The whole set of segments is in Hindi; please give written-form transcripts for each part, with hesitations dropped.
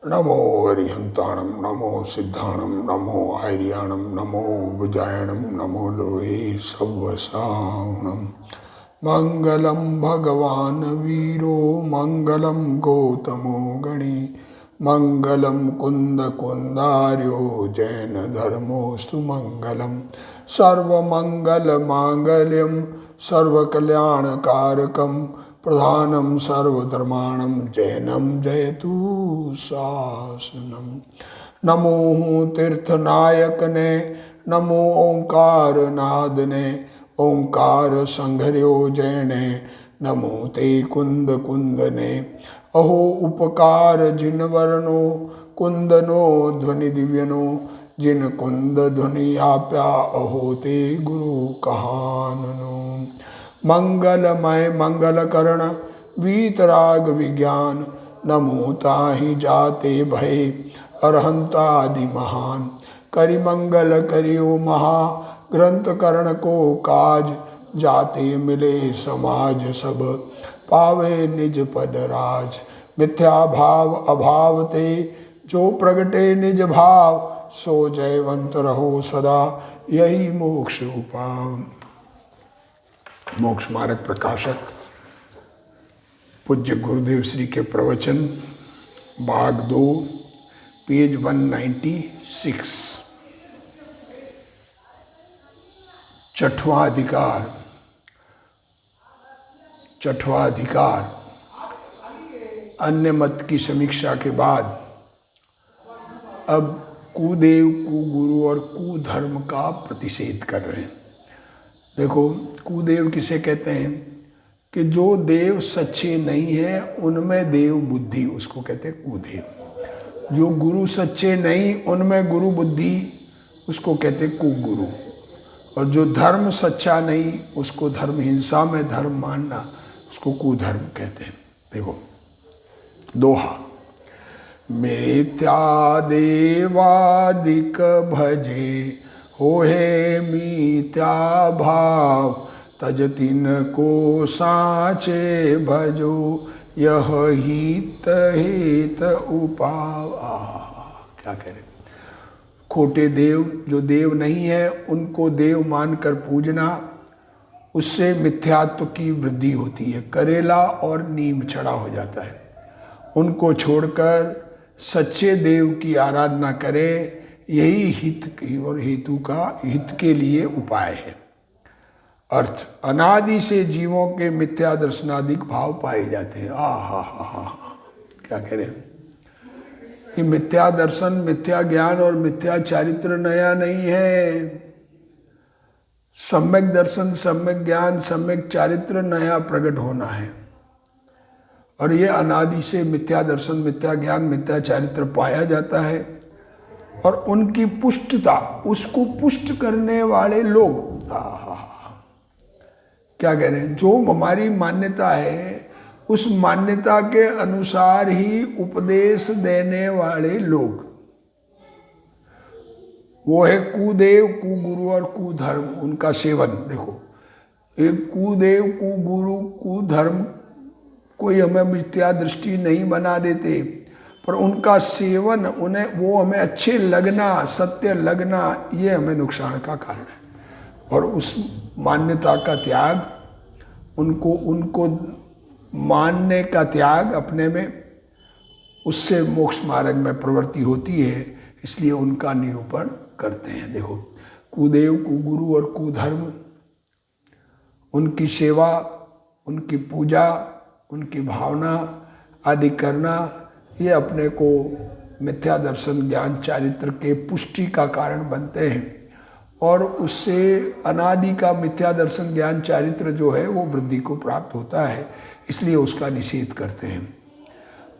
नमो हरिहंताणम, नमो सिद्धाणम, नमो आर्याणम, नमो बुजायणम, नमो लोहे सवसाणम। मंगलम भगवान वीरो, मंगलम गौतमो गणी, मंगलम कुंद कुंदार्यो, जैन धर्मोस्तु मंगलम। सर्वमंगल मांगल्यम, सर्वकल्याणकारकम, प्रधानम सर्वधर्माणम, जैनम जयतु शासनम। नमो तीर्थनायक ने, नमो ओंकार नाद ने, ओंकार संघर्यो जैने, नमो ते कुंद कुंद ने। अहो उपकार जिन वर्णो, कुंदनो ध्वनि दिव्यनो, जिन कुंद ध्वनि आप्या, अहो ते गुरु कहाननो। मंगलमय मंगल करण, वीतराग विज्ञान, नमो ताहि जाते भय, अरहंतादि महान। करि मंगल करियो महा, ग्रंथ करण को काज, जाते मिले समाज सब, पावे निज पद राज। मिथ्या भाव अभाव ते, जो प्रगटे निज भाव, सो जयवंत रहो सदा, यही मोक्ष उपाय। मोक्ष मार्ग प्रकाशक पूज्य गुरुदेव श्री के प्रवचन, भाग 2, पेज 196। छठवां अधिकार अन्य मत की समीक्षा के बाद अब कुदेव, कुगुरु और कुधर्म का प्रतिषेध कर रहे हैं। देखो, कुदेव किसे कहते हैं कि जो देव सच्चे नहीं है उनमें देव बुद्धि, उसको कहते हैं कुदेव। जो गुरु सच्चे नहीं उनमें गुरु बुद्धि, उसको कहते हैं कुगुरु। और जो धर्म सच्चा नहीं, उसको धर्म हिंसा में धर्म मानना, उसको कुधर्म कहते हैं। देखो दोहा, मिथ्या देवादिक भजे, होहे मिथ्या भाव, तज तिन को साचे भजो, यह हित हित उपाव। क्या कह रहे, खोटे देव, जो देव नहीं है उनको देव मानकर पूजना, उससे मिथ्यात्व की वृद्धि होती है, करेला और नीम चढ़ा हो जाता है। उनको छोड़कर सच्चे देव की आराधना करें, यही हित की और हेतु का हित के लिए उपाय है। अर्थ, अनादि से जीवों के मिथ्या दर्शनादिक भाव पाए जाते हैं। क्या कह रहे हैं, ये मिथ्या दर्शन, मिथ्या ज्ञान और मिथ्या चारित्र नया नहीं है। सम्यक दर्शन, सम्यक ज्ञान, सम्यक चारित्र नया प्रकट होना है। और ये अनादि से मिथ्या दर्शन, मिथ्या ज्ञान, मिथ्या चारित्र पाया जाता है। और उनकी पुष्टता, उसको पुष्ट करने वाले लोग, क्या कह रहे हैं, जो हमारी मान्यता है उस मान्यता के अनुसार ही उपदेश देने वाले लोग, वो है कुदेव, कुगुरु और कुधर्म। उनका सेवन देखो, एक कुदेव, कुगुरु, कुधर्म कोई हमें मिथ्या दृष्टि नहीं बना देते, पर उनका सेवन, उन्हें वो हमें अच्छे लगना, सत्य लगना, ये हमें नुकसान का कारण है। और उस मान्यता का त्याग, उनको मानने का त्याग अपने में, उससे मोक्ष मार्ग में प्रवृत्ति होती है। इसलिए उनका निरूपण करते हैं। देखो, कुदेव, कुगुरु और कुधर्म, उनकी सेवा, उनकी पूजा, उनकी भावना आदि करना, ये अपने को मिथ्या दर्शन, ज्ञान, चारित्र के पुष्टि का कारण बनते हैं। और उससे अनादि का मिथ्या दर्शन, ज्ञान, चारित्र जो है वो वृद्धि को प्राप्त होता है। इसलिए उसका निषेध करते हैं।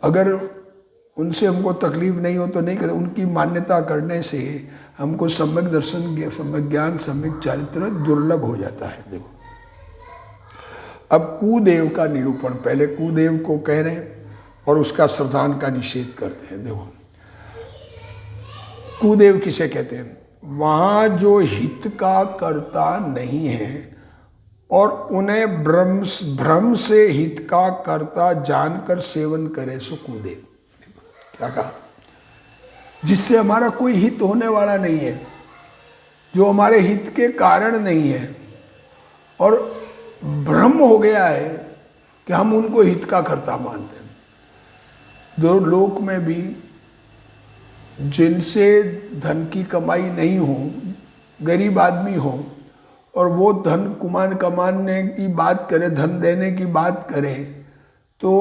अगर उनसे हमको तकलीफ नहीं हो तो नहीं करते, उनकी मान्यता करने से हमको सम्यक दर्शन, सम्यक ज्ञान, सम्यक चारित्र दुर्लभ हो जाता है। देखो, अब कुदेव का निरूपण, पहले कुदेव को कह रहे हैं और उसका श्रद्धान का निषेध करते हैं। देखो, कुदेव किसे कहते हैं, वहाँ जो हित का कर्ता नहीं है और उन्हें भ्रम से हित का कर्ता जानकर सेवन करे, सो कुदेव। क्या कहा, जिससे हमारा कोई हित होने वाला नहीं है, जो हमारे हित के कारण नहीं है, और भ्रम हो गया है कि हम उनको हित का कर्ता मानते हैं। दो लोक में भी जिनसे धन की कमाई नहीं हो, गरीब आदमी हो, और वो धन कमाने की बात करे, धन देने की बात करे, तो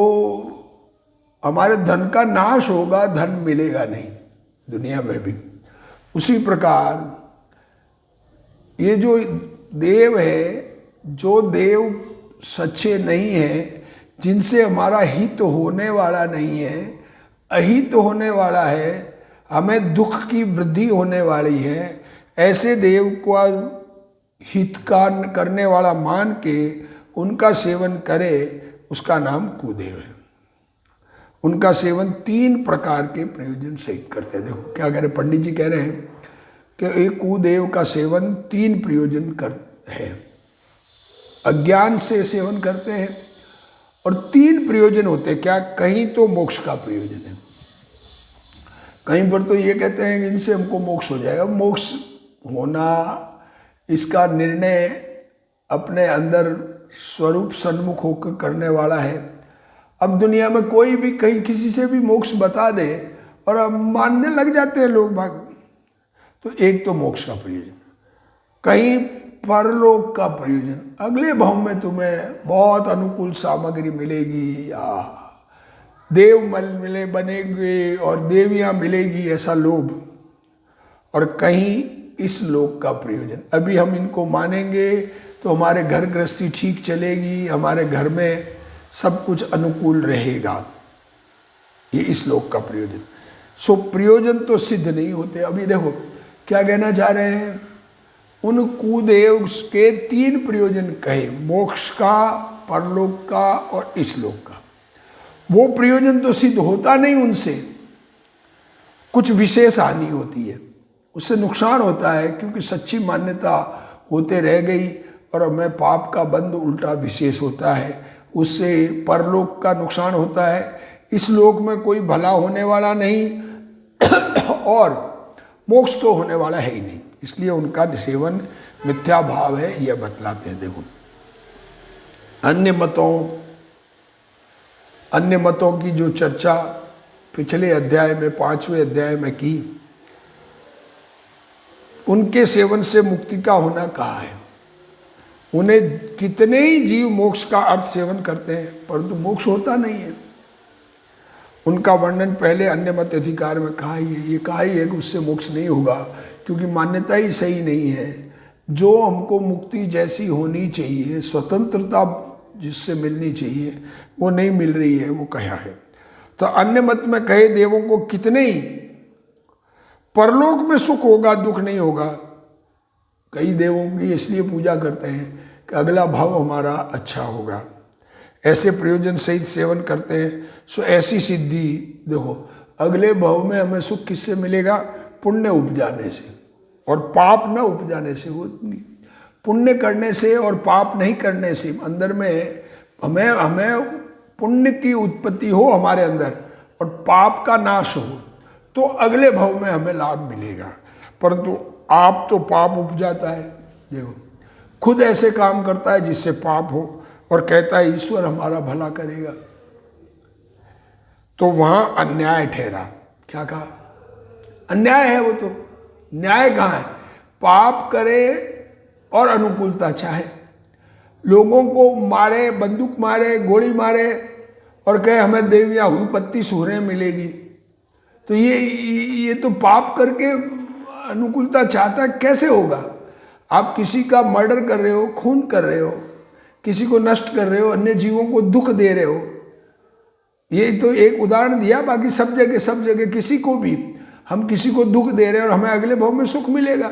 हमारे धन का नाश होगा, धन मिलेगा नहीं दुनिया में भी। उसी प्रकार ये जो देव है, जो देव सच्चे नहीं है, जिनसे हमारा हित होने वाला नहीं है, अहित होने वाला है, हमें दुख की वृद्धि होने वाली है, ऐसे देव को हित का करने वाला मान के उनका सेवन करे, उसका नाम कुदेव है। उनका सेवन 3 प्रकार के प्रयोजन सहित करते हैं। देखो क्या कह रहे पंडित जी, कह रहे हैं कि एक कुदेव का सेवन 3 प्रयोजन कर है। अज्ञान से सेवन करते हैं, और 3 प्रयोजन होते हैं। क्या? कहीं तो मोक्ष का प्रयोजन है, कहीं पर तो ये कहते हैं कि इनसे हमको मोक्ष हो जाएगा। मोक्ष होना, इसका निर्णय अपने अंदर स्वरूप सन्मुख होकर करने वाला है। अब दुनिया में कोई भी कहीं किसी से भी मोक्ष बता दे और अब मानने लग जाते हैं लोग बाग। तो एक तो मोक्ष का प्रयोजन, कहीं परलोक का प्रयोजन, अगले भाव में तुम्हें बहुत अनुकूल सामग्री मिलेगी, या देव मल मिले बनेंगे और देवियां मिलेगी, ऐसा लोभ। और कहीं इस लोक का प्रयोजन, अभी हम इनको मानेंगे तो हमारे घर गृहस्थी ठीक चलेगी, हमारे घर में सब कुछ अनुकूल रहेगा, ये इस लोक का प्रयोजन। सो प्रयोजन तो सिद्ध नहीं होते। अभी देखो क्या कहना चाह रहे हैं, उन कुदेव के 3 प्रयोजन कहे, मोक्ष का, परलोक का और इस लोक का। वो प्रयोजन तो सिद्ध होता नहीं उनसे, कुछ विशेष हानि होती है, उससे नुकसान होता है, क्योंकि सच्ची मान्यता होते रह गई और हमें पाप का बंध उल्टा विशेष होता है, उससे परलोक का नुकसान होता है। इस लोक में कोई भला होने वाला नहीं और मोक्ष तो होने वाला है ही नहीं, इसलिए उनका सेवन मिथ्या भाव है, यह बतलाते हैं। देखो अन्य मतों की जो चर्चा पिछले अध्याय में 5वें अध्याय में की, उनके सेवन से मुक्ति का होना कहा है। उन्हें कितने ही जीव मोक्ष का अर्थ सेवन करते हैं, परंतु मोक्ष होता नहीं है। उनका वर्णन पहले अन्य मत अधिकार में कहा ही है, ये कहा ही है कि उससे मोक्ष नहीं होगा, क्योंकि मान्यता ही सही नहीं है। जो हमको मुक्ति जैसी होनी चाहिए, स्वतंत्रता जिससे मिलनी चाहिए, वो नहीं मिल रही है, वो कहा है। तो अन्य मत में कहे देवों को कितने ही परलोक में सुख होगा, दुख नहीं होगा। कई देवों की इसलिए पूजा करते हैं कि अगला भाव हमारा अच्छा होगा, ऐसे प्रयोजन सहित सेवन करते हैं। सो ऐसी सिद्धि, देखो अगले भाव में हमें सुख किससे मिलेगा? पुण्य उपजाने से और पाप न उपजाने से। वो पुण्य करने से और पाप नहीं करने से, अंदर में हमें पुण्य की उत्पत्ति हो हमारे अंदर और पाप का नाश हो, तो अगले भाव में हमें लाभ मिलेगा। परंतु आप तो पाप उपजाता है, देखो खुद ऐसे काम करता है जिससे पाप हो, और कहता है ईश्वर हमारा भला करेगा। तो वहां अन्याय ठहरा। क्या कहा? अन्याय है वो। तो न्याय कहाँ है? पाप करे और अनुकूलता चाहे, लोगों को मारे, बंदूक मारे, गोली मारे और कहे हमें देवियाँ हुई 32 सूरें मिलेगी। तो ये तो पाप करके अनुकूलता चाहता कैसे होगा? आप किसी का मर्डर कर रहे हो, खून कर रहे हो, किसी को नष्ट कर रहे हो, अन्य जीवों को दुख दे रहे हो। ये तो एक उदाहरण दिया, बाकी सब जगह किसी को भी हम किसी को दुख दे रहे हैं और हमें अगले भाव में सुख मिलेगा।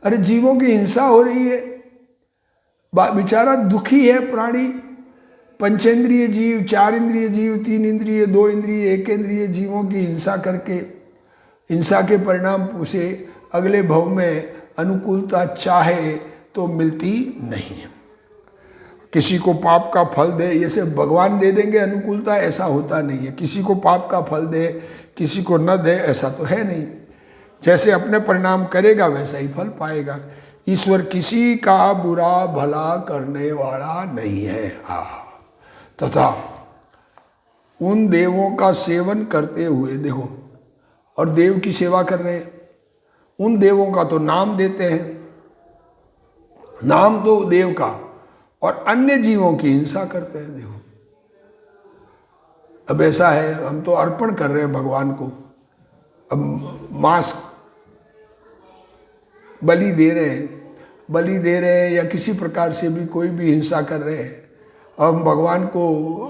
अरे जीवों की हिंसा हो रही है, बेचारा दुखी है प्राणी। पंचेंद्रिय जीव, 4 इंद्रिय जीव, 3 इंद्रिय, 2 इंद्रिय, 1 इंद्रिय जीवों की हिंसा करके, हिंसा के परिणाम से अगले भाव में अनुकूलता चाहे तो मिलती नहीं है। किसी को पाप का फल दे, ये सिर्फ भगवान दे देंगे अनुकूलता, ऐसा होता नहीं है। किसी को पाप का फल दे, किसी को न दे, ऐसा तो है नहीं। जैसे अपने परिणाम करेगा वैसा ही फल पाएगा। ईश्वर किसी का बुरा भला करने वाला नहीं है। तथा उन देवों का सेवन करते हुए देखो, और देव की सेवा कर रहे हैं, उन देवों का तो नाम देते हैं, नाम तो देव का, और अन्य जीवों की हिंसा करते हैं। देखो अब ऐसा है, हम तो अर्पण कर रहे हैं भगवान को, अब मांस बलि दे रहे हैं या किसी प्रकार से भी कोई भी हिंसा कर रहे हैं, हम भगवान को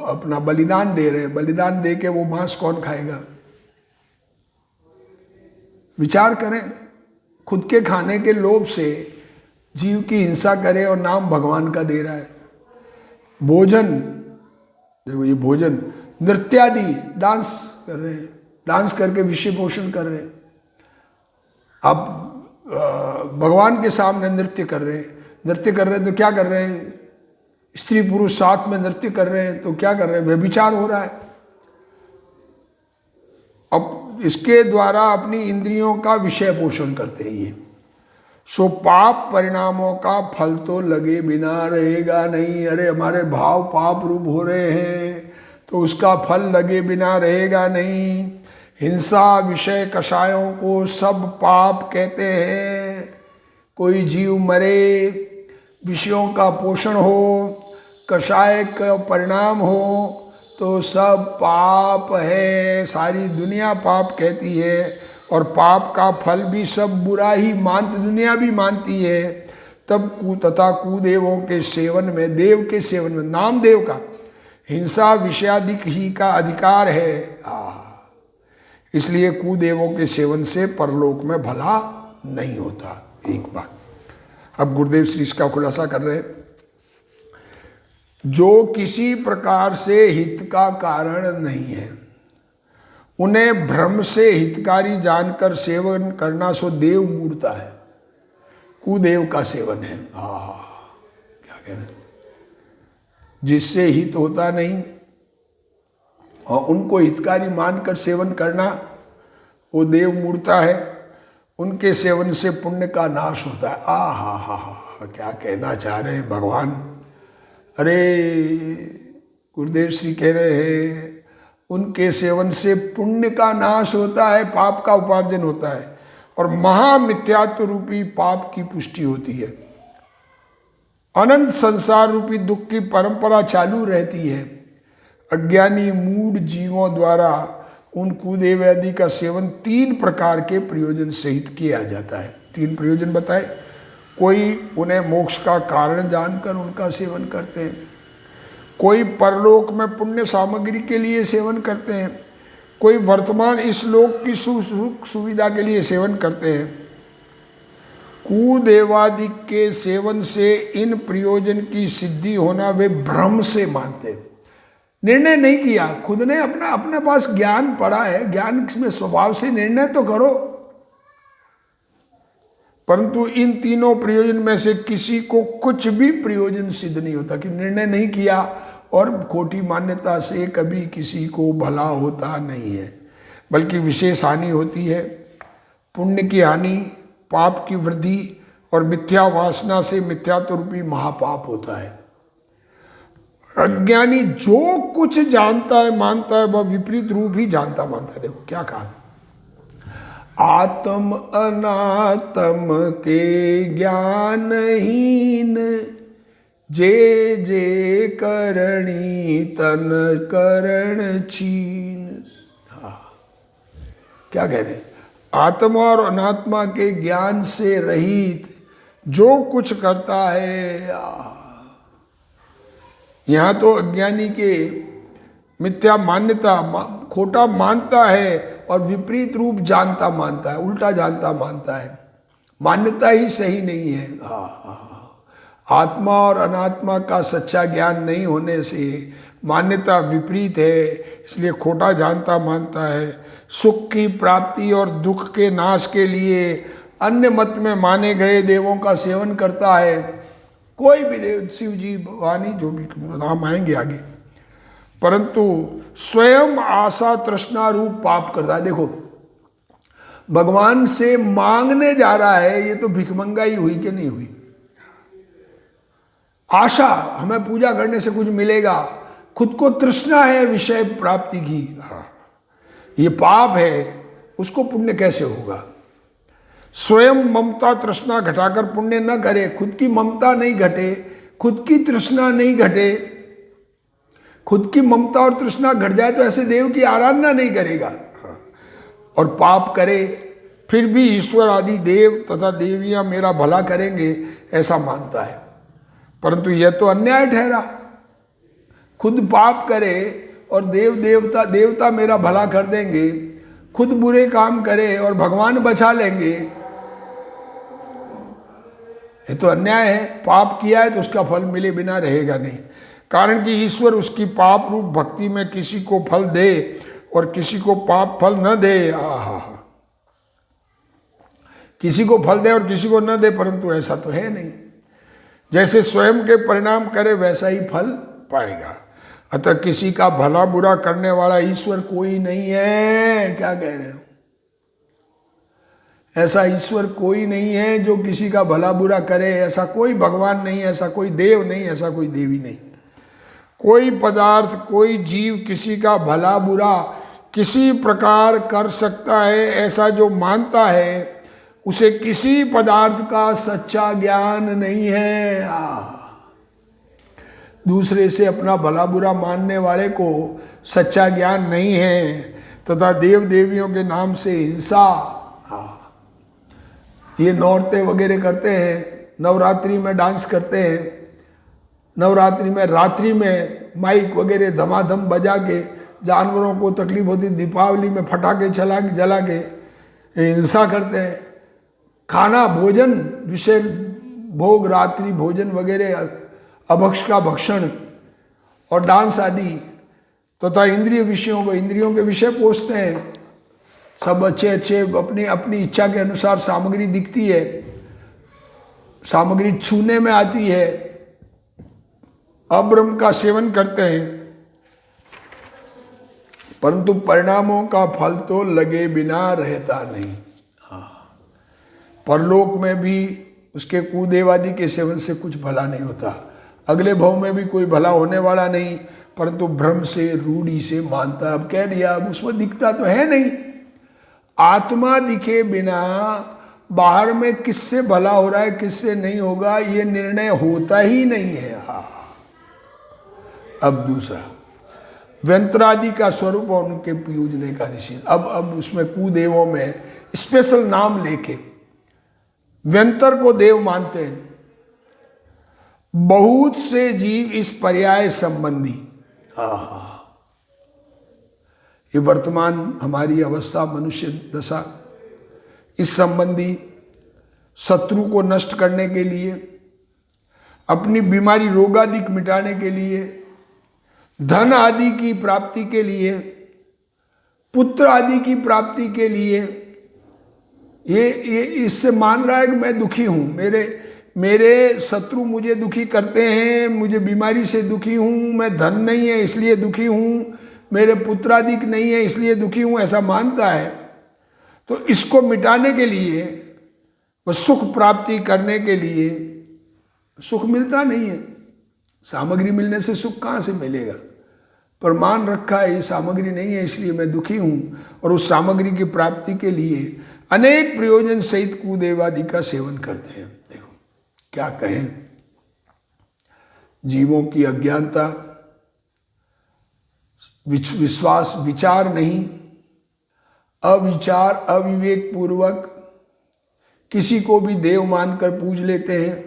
अपना बलिदान दे रहे हैं, बलिदान दे के वो मांस कौन खाएगा? विचार करें, खुद के खाने के लोभ से जीव की हिंसा करे और नाम भगवान का दे रहा है। भोजन देखो, ये भोजन, नृत्यादि, डांस कर रहे हैं, डांस करके विषय पोषण कर रहे हैं। अब भगवान के सामने नृत्य कर रहे हैं तो क्या कर रहे हैं? स्त्री पुरुष साथ में नृत्य कर रहे हैं तो क्या कर रहे हैं? व्यभिचार हो रहा है। अब इसके द्वारा अपनी इंद्रियों का विषय पोषण करते हैं ये। सो पाप परिणामों का फल तो लगे बिना रहेगा नहीं। अरे हमारे भाव पाप रूप हो रहे हैं तो उसका फल लगे बिना रहेगा नहीं। हिंसा विषय कषायों को सब पाप कहते हैं। कोई जीव मरे, विषयों का पोषण हो, कषाय का परिणाम हो, तो सब पाप है। सारी दुनिया पाप कहती है और पाप का फल भी सब बुरा ही दुनिया भी मानती है। तब तथा कुदेवों के सेवन में, देव के सेवन में, नाम देव का हिंसा विषयादिक ही का अधिकार है। इसलिए कुदेवों के सेवन से परलोक में भला नहीं होता। एक बात अब गुरुदेव श्री इसका खुलासा कर रहे हैं। जो किसी प्रकार से हित का कारण नहीं है, उन्हें भ्रम से हितकारी जानकर सेवन करना सो देव मूढ़ता है। कुदेव का सेवन है। क्या कह रहे हैं? जिससे हित होता नहीं और उनको हितकारी मानकर सेवन करना, वो देव मूढ़ता है। उनके सेवन से पुण्य का नाश होता है। क्या कहना चाह रहे हैं भगवान? अरे गुरुदेव श्री कह रहे हैं उनके सेवन से पुण्य का नाश होता है, पाप का उपार्जन होता है और महामिथ्यात्व रूपी पाप की पुष्टि होती है। अनंत संसार रूपी दुख की परंपरा चालू रहती है। अज्ञानी मूढ़ जीवों द्वारा उन कुदेव आदि का सेवन 3 प्रकार के प्रयोजन सहित किया जाता है। 3 प्रयोजन बताए। कोई उन्हें मोक्ष का कारण जानकर उनका सेवन करते हैं, कोई परलोक में पुण्य सामग्री के लिए सेवन करते हैं, कोई वर्तमान इस लोक की सुख सुविधा के लिए सेवन करते हैं। कुदेवादि के सेवन से इन प्रयोजन की सिद्धि होना वे भ्रम से मानते हैं। निर्णय नहीं किया, खुद ने अपने पास ज्ञान पड़ा है, ज्ञान में स्वभाव से निर्णय तो करो, परंतु इन तीनों प्रयोजन में से किसी को कुछ भी प्रयोजन सिद्ध नहीं होता। कि निर्णय नहीं किया और खोटी मान्यता से कभी किसी को भला होता नहीं है, बल्कि विशेष हानि होती है। पुण्य की हानि, पाप की वृद्धि और मिथ्या वासना से मिथ्यात्व रूपी महापाप होता है। अज्ञानी जो कुछ जानता है मानता है वह विपरीत रूप ही जानता मानता है। देखो क्या कहा, आत्म अनात्म के ज्ञानहीन जे जे करणी तन करण छीन। क्या कह रहे हैं? आत्मा और अनात्मा के ज्ञान से रहित जो कुछ करता है, यहाँ तो अज्ञानी के मिथ्या मान्यता, खोटा मानता है और विपरीत रूप जानता मानता है, उल्टा जानता मानता है। मान्यता ही सही नहीं है। आत्मा और अनात्मा का सच्चा ज्ञान नहीं होने से मान्यता विपरीत है, इसलिए खोटा जानता मानता है। सुख की प्राप्ति और दुख के नाश के लिए अन्य मत में माने गए देवों का सेवन करता है कोई भी देव, शिव जी, भवानी, जो भी नाम आएंगे आगे, परंतु स्वयं आशा तृष्णा रूप पाप करता है। देखो, भगवान से मांगने जा रहा है, ये तो भिखमंगाई हुई कि नहीं हुई। आशा, हमें पूजा करने से कुछ मिलेगा, खुद को तृष्णा है विषय प्राप्ति की, ये पाप है, उसको पुण्य कैसे होगा। स्वयं ममता तृष्णा घटाकर पुण्य न करे, खुद की ममता नहीं घटे, खुद की तृष्णा नहीं घटे, खुद की ममता और तृष्णा घट जाए तो ऐसे देव की आराधना नहीं करेगा और पाप करे, फिर भी ईश्वर आदि देव तथा देवियां मेरा भला करेंगे ऐसा मानता है। परंतु यह तो अन्याय ठहरा, खुद पाप करे और देवता मेरा भला कर देंगे, खुद बुरे काम करे और भगवान बचा लेंगे, ये तो अन्याय है। पाप किया है तो उसका फल मिले बिना रहेगा नहीं, कारण कि ईश्वर उसकी पाप रूप भक्ति में किसी को फल दे और किसी को पाप फल न दे। किसी को फल दे और किसी को न दे, परंतु ऐसा तो है नहीं। जैसे स्वयं के परिणाम करे वैसा ही फल पाएगा। अतः किसी का भला बुरा करने वाला ईश्वर कोई नहीं है। क्या कह रहे हो? ऐसा ईश्वर कोई नहीं है जो किसी का भला बुरा करे। ऐसा कोई भगवान नहीं, ऐसा कोई देव नहीं, ऐसा कोई देवी नहीं। कोई पदार्थ, कोई जीव किसी का भला बुरा किसी प्रकार कर सकता है, ऐसा जो मानता है उसे किसी पदार्थ का सच्चा ज्ञान नहीं है। दूसरे से अपना भला बुरा मानने वाले को सच्चा ज्ञान नहीं है, तथा देव देवियों के नाम से हिंसा, ये नौरते वगैरह करते हैं, नवरात्रि में डांस करते हैं, नवरात्रि में रात्रि में माइक वगैरह धमाधम बजा के जानवरों को तकलीफ होती, दीपावली में फटाके जला के हिंसा करते हैं। खाना भोजन, विषय भोग, रात्रि भोजन वगैरह, अभक्ष का भक्षण और डांस आदि, तथा इंद्रिय विषयों को इंद्रियों के विषय पोषते हैं। सब अच्छे अपनी अपनी इच्छा के अनुसार सामग्री दिखती है, सामग्री छूने में आती है, अब्रह्म का सेवन करते हैं, परंतु परिणामों का फल तो लगे बिना रहता नहीं। परलोक में भी उसके कुदेवादि के सेवन से कुछ भला नहीं होता, अगले भव में भी कोई भला होने वाला नहीं, परंतु भ्रम से, रूढ़ी से मानता। अब कह दिया, अब उसमें दिखता तो है नहीं। आत्मा दिखे बिना बाहर में किससे भला हो रहा है किससे नहीं होगा ये निर्णय होता ही नहीं है। अब दूसरा, व्यंत्रादि का स्वरूप और उनके पूजने का निषेध। अब उसमें कुदेवों में स्पेशल नाम लेके व्यंतर को देव मानते हैं। बहुत से जीव इस पर्याय संबंधी, ये वर्तमान हमारी अवस्था, मनुष्य दशा, इस संबंधी शत्रु को नष्ट करने के लिए, अपनी बीमारी रोगादि मिटाने के लिए, धन आदि की प्राप्ति के लिए, पुत्र आदि की प्राप्ति के लिए, ये इससे मान रहा है कि मैं दुखी हूँ, मेरे शत्रु मुझे दुखी करते हैं, मुझे बीमारी से दुखी हूँ, मैं धन नहीं है इसलिए दुखी हूँ, मेरे पुत्रादिक नहीं है इसलिए दुखी हूँ, ऐसा मानता है। तो इसको मिटाने के लिए, वह सुख प्राप्ति करने के लिए, सुख मिलता नहीं है। सामग्री मिलने से सुख कहाँ से मिलेगा? पर मान रखा है ये सामग्री नहीं है इसलिए मैं दुखी हूँ, और उस सामग्री की प्राप्ति के लिए अनेक प्रयोजन सहित कुदेवादि का सेवन करते हैं। देखो क्या कहें, जीवों की अज्ञानता, विश्वास, विचार नहीं, अविचार, अविवेक पूर्वक किसी को भी देव मानकर पूज लेते हैं,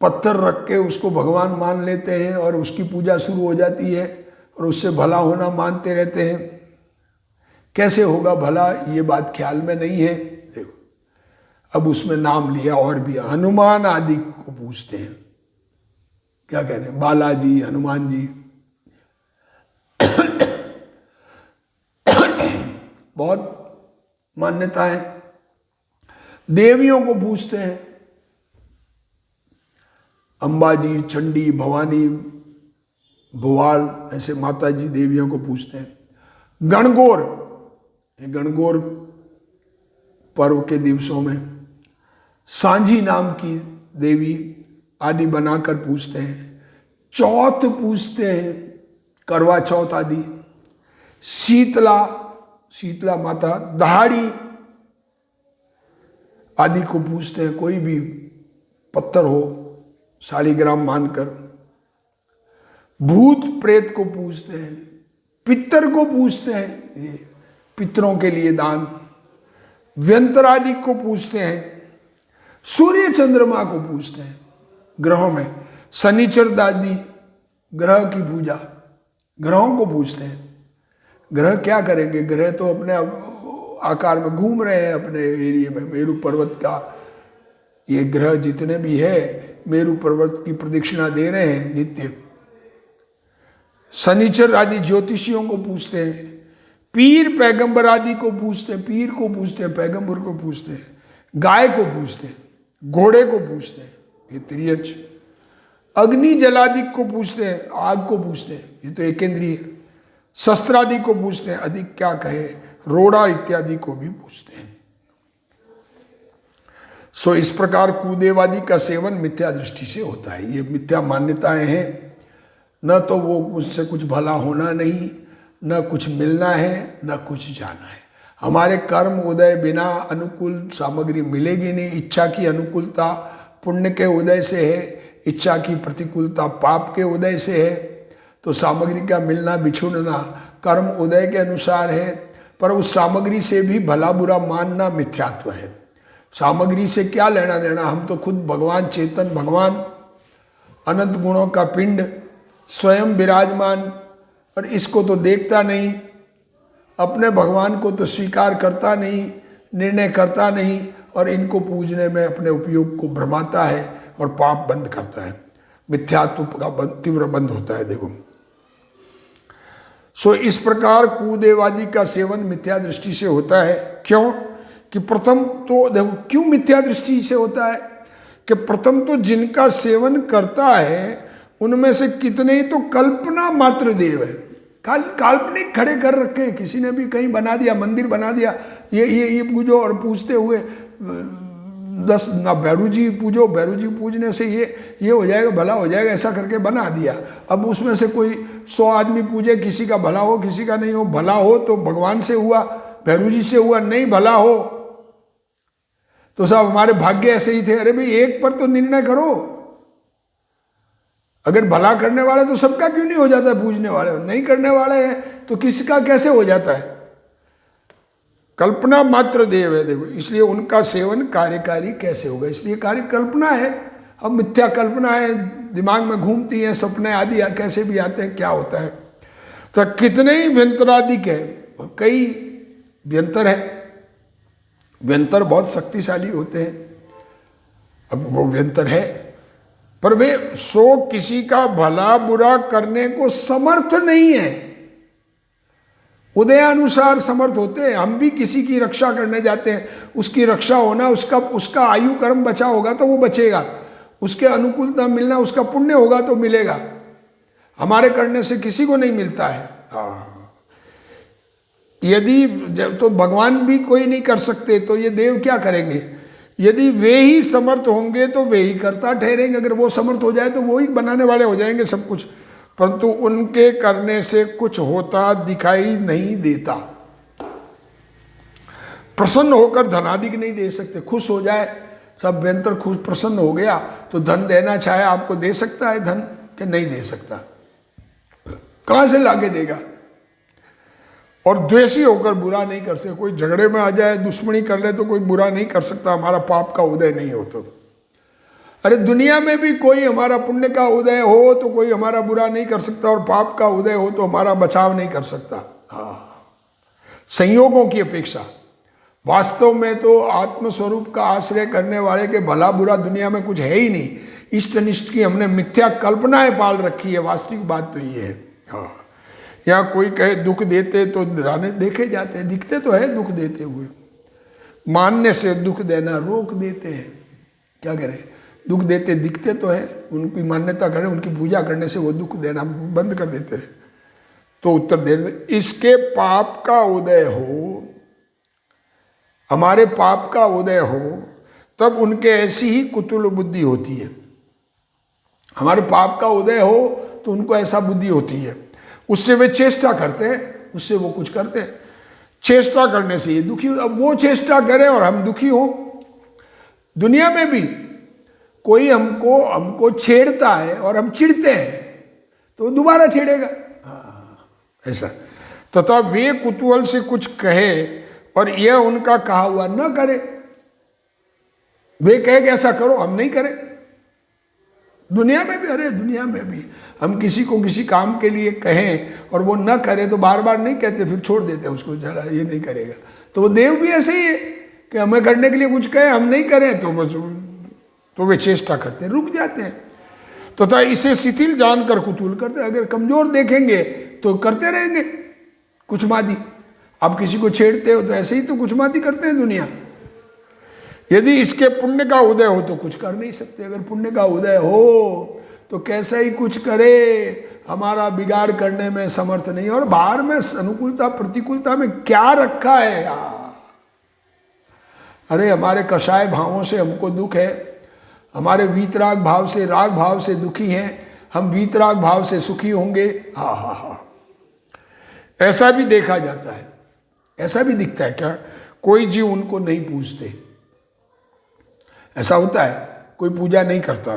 पत्थर रख के उसको भगवान मान लेते हैं और उसकी पूजा शुरू हो जाती है और उससे भला होना मानते रहते हैं। कैसे होगा भला, ये बात ख्याल में नहीं है। देखो अब उसमें नाम लिया और भी, हनुमान आदि को पूछते हैं। क्या कह रहे हैं? बालाजी, हनुमान जी, बहुत मान्यता है। देवियों को पूछते हैं, अंबाजी, चंडी, भवानी, भुवाल, ऐसे माता जी देवियों को पूजते हैं। गणगौर, ये गणगौर पर्व के दिवसों में सांझी नाम की देवी आदि बनाकर पूजते हैं। चौथ पूजते हैं, करवा चौथ आदि। शीतला, शीतला माता, दहाड़ी आदि को पूजते हैं, कोई भी पत्थर हो शालिग्राम मानकर। भूत प्रेत को पूजते हैं, पितर को पूजते हैं, ये पितरों के लिए दान। व्यंतर आदि को पूजते हैं। सूर्य चंद्रमा को पूजते हैं ग्रहों में। शनिचर आदि ग्रह की पूजा, ग्रहों को पूजते हैं। ग्रह क्या करेंगे, ग्रह तो अपने आकार में घूम रहे हैं अपने एरिया में। मेरू पर्वत का ये ग्रह जितने भी है मेरू पर्वत की प्रदक्षिणा दे रहे हैं नित्य। शनिचर आदि ज्योतिषियों को पूजते हैं। पीर पैगंबर आदि को पूजते हैं, पीर को पूजते हैं, पैगंबर को पूजते हैं। गाय को पूजते हैं, घोड़े को पूजते हैं, ये त्रियंच। अग्नि जलादि को पूजते हैं, आग को पूजते हैं, ये तो एकेंद्रीय। शस्त्रादि को पूजते हैं, अधिक क्या कहे, रोड़ा इत्यादि को भी पूजते हैं। सो इस प्रकार कुदेवादि का सेवन मिथ्या दृष्टि से होता है। ये मिथ्या मान्यताएं हैं, न तो वो उससे कुछ भला होना नहीं, न कुछ मिलना है, न कुछ जाना है। हमारे कर्म उदय बिना अनुकूल सामग्री मिलेगी नहीं। इच्छा की अनुकूलता पुण्य के उदय से है, इच्छा की प्रतिकूलता पाप के उदय से है। तो सामग्री का मिलना बिछुड़ना कर्म उदय के अनुसार है, पर उस सामग्री से भी भला बुरा मानना मिथ्यात्व है। सामग्री से क्या लेना देना, हम तो खुद भगवान चेतन, भगवान अनंत गुणों का पिंड स्वयं विराजमान, और इसको तो देखता नहीं, अपने भगवान को तो स्वीकार करता नहीं, निर्णय करता नहीं, और इनको पूजने में अपने उपयोग को भ्रमाता है और पाप बंद करता है। मिथ्यात्व का तीव्र बंद होता है। देखो, सो इस प्रकार कुदेवादि का सेवन मिथ्या दृष्टि से होता है। क्यों कि प्रथम तो देखो क्यों मिथ्या दृष्टि से होता है कि प्रथम तो जिनका सेवन करता है उनमें से कितने ही तो कल्पना मात्र देव है, काल्पनिक खड़े कर रखे हैं। किसी ने भी कहीं बना दिया, मंदिर बना दिया, ये पूजो, और पूजते हुए 10 ना भैरू जी पूजो, भैरू जी पूजने से ये हो जाएगा, भला हो जाएगा, ऐसा करके बना दिया। अब उसमें से कोई 100 आदमी पूजे, किसी का भला हो किसी का नहीं हो। भला हो तो भगवान से हुआ, भैरू जी से हुआ, नहीं भला हो तो सब हमारे भाग्य ऐसे ही थे। अरे भाई, एक पर तो निर्णय करो। अगर भला करने वाले तो सबका क्यों नहीं हो जाता है पूजने वाले, नहीं करने वाले हैं तो किसका कैसे हो जाता है। कल्पना मात्र देव है। देखो, इसलिए उनका सेवन कार्यकारी कैसे होगा, इसलिए कार्य कल्पना है। अब मिथ्या कल्पना है, दिमाग में घूमती है, सपने आदि कैसे भी आते हैं, क्या होता है। तो कितने ही व्यंतरादिक है, कई व्यंतर है। व्यंतर बहुत शक्तिशाली होते हैं। अब वो व्यंतर है, पर वे किसी का भला बुरा करने को समर्थ नहीं है। उदयानुसार समर्थ होते हैं। हम भी किसी की रक्षा करने जाते हैं, उसकी रक्षा होना, उसका आयु कर्म बचा होगा तो वो बचेगा, उसके अनुकूलता मिलना, उसका पुण्य होगा तो मिलेगा। हमारे करने से किसी को नहीं मिलता है। यदि तो भगवान भी कोई नहीं कर सकते तो ये देव क्या करेंगे। यदि वे ही समर्थ होंगे तो वे ही करता ठहरेंगे। अगर वो समर्थ हो जाए तो वो ही बनाने वाले हो जाएंगे सब कुछ, परंतु उनके करने से कुछ होता दिखाई नहीं देता। प्रसन्न होकर धनादिक नहीं दे सकते। खुश हो जाए सब, व्यंतर खुश प्रसन्न हो गया तो धन देना चाहे आपको दे सकता है धन, कि नहीं दे सकता, कहां से लाके देगा। और द्वेषी होकर बुरा नहीं कर सकते। कोई झगड़े में आ जाए, दुश्मनी कर ले तो कोई बुरा नहीं कर सकता, हमारा पाप का उदय नहीं हो तो। अरे दुनिया में भी कोई हमारा पुण्य का उदय हो तो कोई हमारा बुरा नहीं कर सकता, और पाप का उदय हो तो हमारा बचाव नहीं कर सकता। संयोगों की अपेक्षा वास्तव में तो आत्मस्वरूप का आश्रय करने वाले के भला बुरा दुनिया में कुछ है ही नहीं। इष्ट अनिष्ट की हमने मिथ्या कल्पनाएं पाल रखी है। वास्तविक बात तो ये है। यहाँ कोई कहे दुख देते तो राने देखे जाते हैं, दिखते तो है दुख देते हुए, मानने से दुख देना रोक देते हैं। क्या करें, दुख देते दिखते तो है, उनकी मान्यता करें, उनकी पूजा करने से वो दुख देना बंद कर देते हैं। तो उत्तर दे रहे, इसके पाप का उदय हो, हमारे पाप का उदय हो, तब उनके ऐसी ही कुतुल बुद्धि होती है। हमारे पाप का उदय हो तो उनको ऐसा बुद्धि होती है, उससे वे चेष्टा करते हैं, उससे वो कुछ करते हैं। चेष्टा करने से ये दुखी, अब वो चेष्टा करे और हम दुखी हो। दुनिया में भी कोई हमको छेड़ता है और हम चिढ़ते हैं तो वो दोबारा छेड़ेगा, ऐसा। तथा वे कुतूहल से कुछ कहे और यह उनका कहा हुआ न करे। वे कहे कि ऐसा करो, हम नहीं करें। दुनिया में भी, अरे दुनिया में भी हम किसी को किसी काम के लिए कहें और वो न करे तो बार बार नहीं कहते, फिर छोड़ देते हैं उसको, चला ये नहीं करेगा। तो वो देव भी ऐसे ही है कि हमें करने के लिए कुछ कहे, हम नहीं करें तो बस तो वे चेष्टा करते हैं, रुक जाते हैं। तथा इसे शिथिल जानकर कुतूहल करते हैं। अगर कमजोर देखेंगे तो करते रहेंगे कुछ मादी। आप किसी को छेड़ते हो तो ऐसे ही तो कुछ मादी करते हैं दुनिया। यदि इसके पुण्य का उदय हो तो कुछ कर नहीं सकते। अगर पुण्य का उदय हो तो कैसा ही कुछ करे, हमारा बिगाड़ करने में समर्थ नहीं। और बाहर में अनुकूलता प्रतिकूलता में क्या रखा है यार। अरे हमारे कषाय भावों से हमको दुख है, हमारे वीतराग भाव से, राग भाव से दुखी हैं, हम वीतराग भाव से सुखी होंगे। हाँ हाँ हाँ, ऐसा भी देखा जाता है, ऐसा भी दिखता है। क्या कोई जीव उनको नहीं पूजते, ऐसा होता है। कोई पूजा नहीं करता,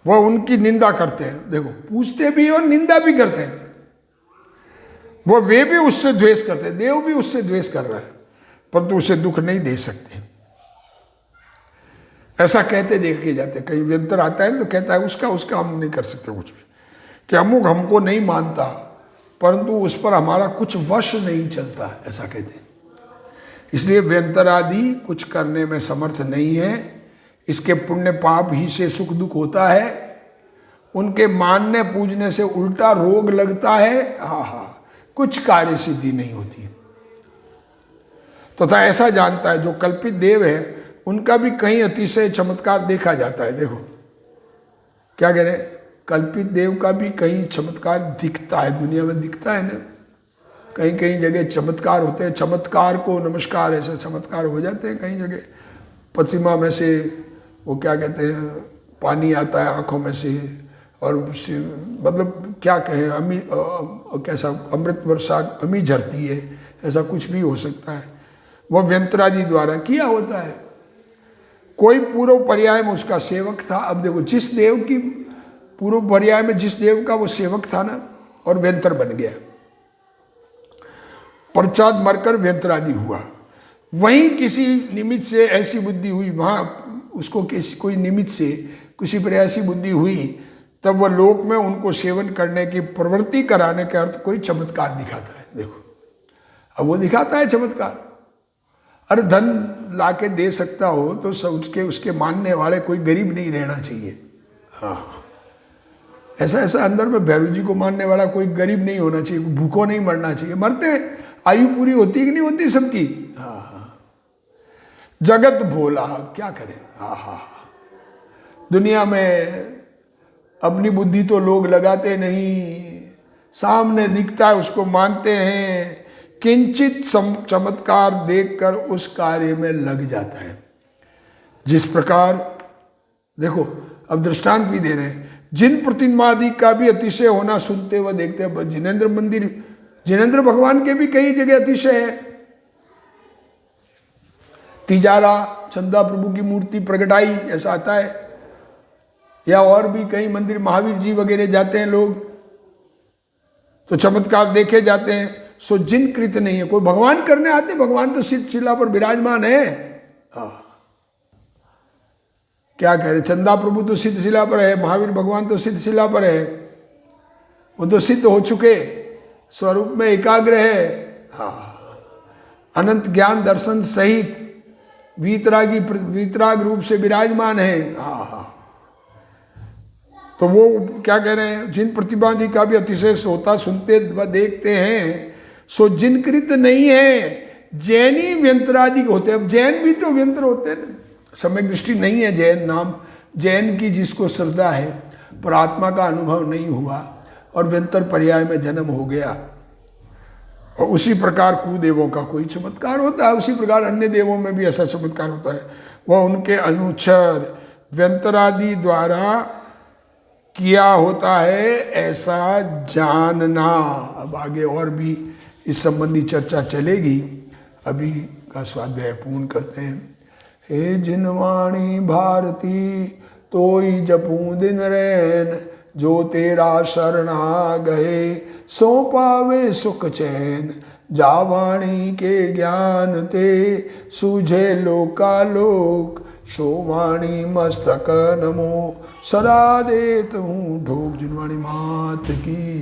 वह उनकी निंदा करते हैं। देखो, पूजते भी और निंदा भी करते हैं। वे भी उससे द्वेष करते हैं, देव भी उससे द्वेष कर रहा है, परंतु उसे दुख नहीं दे सकते। ऐसा कहते देखे जाते। कहीं व्यंतर आता है तो कहता है उसका हम नहीं कर सकते कुछ भी, कि अमुक हमको नहीं मानता, परंतु उस पर हमारा कुछ वश नहीं चलता, ऐसा कहते हैं। इसलिए व्यंतर आदि कुछ करने में समर्थ नहीं है। इसके पुण्य पाप ही से सुख दुख होता है। उनके मानने पूजने से उल्टा रोग लगता है। हाँ हाँ, कुछ कार्य सिद्धि नहीं होती। तथा ऐसा जानता है जो कल्पित देव है, उनका भी कहीं अतिशय चमत्कार देखा जाता है। देखो क्या कह रहे हैं, कल्पित देव का भी कहीं चमत्कार दिखता है, दुनिया में दिखता है ना। कहीं कहीं जगह चमत्कार होते हैं, चमत्कार को नमस्कार, ऐसे चमत्कार हो जाते हैं कहीं जगह। प्रतिमा में से वो क्या कहते हैं, पानी आता है आंखों में से, और मतलब क्या कहें, कैसा अमृत वर्षा अमी झरती है, ऐसा कुछ भी हो सकता है। वह व्यंतरादि द्वारा किया होता है। कोई पूर्व पर्याय में उसका सेवक था। अब देखो, जिस देव की पूर्व पर्याय में जिस देव का वो सेवक था ना, और व्यंतर बन गया, पश्चात मरकर व्यंतरादि हुआ। वहीं किसी निमित्त से ऐसी बुद्धि हुई, वहाँ उसको कोई निमित्त से किसी पर ऐसी बुद्धि हुई, तब वह लोक में उनको सेवन करने की प्रवृत्ति कराने के अर्थ कोई चमत्कार दिखाता है। देखो, अब वो दिखाता है चमत्कार। अरे धन लाके दे सकता हो तो उसके मानने वाले कोई गरीब नहीं रहना चाहिए। हाँ, ऐसा अंदर में भैरू जी को मानने वाला कोई गरीब नहीं होना चाहिए, भूखों नहीं मरना चाहिए। मरते हैं, आयु पूरी होती कि नहीं होती सबकी। हाँ, जगत भोला, क्या करें। हाँ हाँ, दुनिया में अपनी बुद्धि तो लोग लगाते नहीं, सामने दिखता है उसको मानते हैं, किंचित चमत्कार देखकर उस कार्य में लग जाता है। जिस प्रकार देखो, अब दृष्टांत भी दे रहे हैं, जिन प्रतिमादि का भी अतिशय होना सुनते हुए देखते हैं। जिनेंद्र मंदिर, जिनेंद्र भगवान के भी कई जगह अतिशय है। तिजारा चंदा प्रभु की मूर्ति प्रगटाई, ऐसा आता है। या और भी कई मंदिर, महावीर जी वगैरह जाते हैं लोग तो चमत्कार देखे जाते हैं। सो जिन कृत नहीं है, कोई भगवान करने आते, भगवान तो सिद्ध शिला पर विराजमान है। क्या कह रहे, चंदा प्रभु तो सिद्ध शिला पर है, महावीर भगवान तो सिद्ध शिला पर है, वो तो सिद्ध हो चुके, स्वरूप में एकाग्र है। अनंत ज्ञान दर्शन सहित वीतराग रूप से विराजमान है। तो वो क्या कह रहे हैं, जिन प्रतिभादि का भी अतिशय सोता सुनते व देखते हैं, सो जिनकृत नहीं है, जैनी व्यंतरादि होते हैं। अब जैन भी तो व्यंतर होते हैं ना, सम्यक दृष्टि नहीं है जैन नाम, जैन की जिसको श्रद्धा है पर आत्मा का अनुभव नहीं हुआ और व्यंतर पर्याय में जन्म हो गया, और उसी प्रकार कुदेवों का कोई चमत्कार होता है, उसी प्रकार अन्य देवों में भी ऐसा चमत्कार होता है। वह उनके अनुचर व्यंतरादि द्वारा किया होता है ऐसा जानना। अब आगे और भी इस संबंधी चर्चा चलेगी, अभी का स्वाध्याय पूर्ण करते हैं। हे जिनवाणी भारती तोई जपूं दिन रैन, जो तेरा शरणा गए सो पावे सुख चैन। जावाणी के ज्ञान ते सूझे लोकालोक, शोवाणी मस्तक नमो सदा देत हूँ ढोक। जिनवाणी मात की।